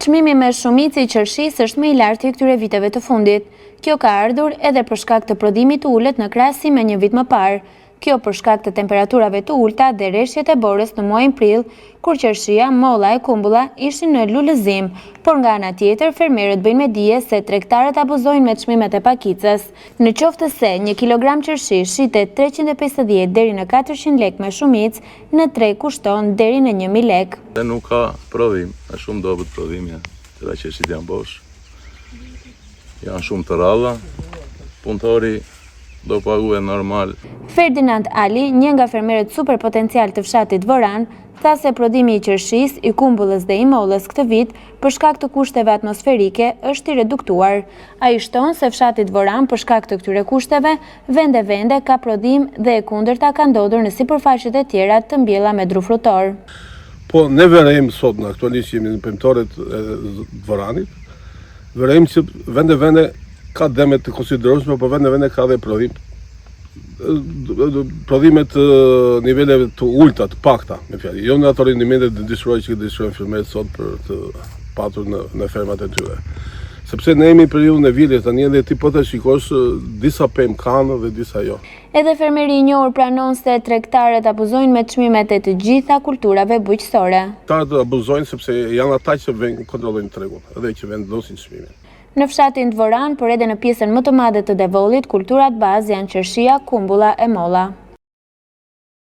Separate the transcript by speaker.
Speaker 1: Çmimi me shumicë i qershisë është më i lartë i këtyre viteve të fundit. Kjo ka ardhur edhe për shkak të prodhimit të ulët në krahasim me një vit më parë. Kjo për shkak të temperaturave të ulta dhe rreshjet e borës në muajin prill, kur qershia, molla e kumbulla ishin në lulëzim, por nga ana tjetër fermerët bëjnë me dije se tregtarët abuzojnë me çmimet e pakicës. Në qoftë se 1 kilogram qershi shitet 350 deri në 400 lekë me shumicë, në treg kushton deri në 1000 lekë.
Speaker 2: Dhe nuk ka prodhim, është shumë dobët prodhimja, të qershit janë bosh. Janë shumë të ralla, punëtori do paguhet normal.
Speaker 1: Ferdinand Ali, një nga fermerët super potencial të fshatit Voran, tha se prodhimi i qershisë, i kumbullës dhe i mollës këtë vit, për shkak të kushteve atmosferike, është i reduktuar. Ai shton se fshatit Voran, për shkak të këtyre kushteve, vende ka prodhim dhe e kundërta ka ndodhur në sipërfaqet e tjera të mbjella me dru frutor.
Speaker 3: Po ne verejmë sot në aktualisht jemi në pemtoret e Voranit, verejmë që vende ka demet të konsiderueshme, por vende ka dhe prodhim. Prodhimet niveleve të ulta, të pakta, me fjalë. Jo në ato rendimentet të dëshirojnë që dëshirojnë fermerët sot për të patur në fermat e tyre. Sepse ne jemi në periudhën e vjeljes tani dhe ti po të shikosh disa pemë kanë dhe disa jo.
Speaker 1: Edhe fermeri i njohur pranon se tregtarët abuzojnë me çmimet e të gjitha kulturave bujqësore.
Speaker 3: Tregtarët abuzojnë sepse janë ata që kontrollojnë tregun, edhe që vendosin çmimin.
Speaker 1: Në fshatin Voran, por edhe në pjesën më të madhe të Devollit, kulturat bazë janë qershia, kumbulla e molla.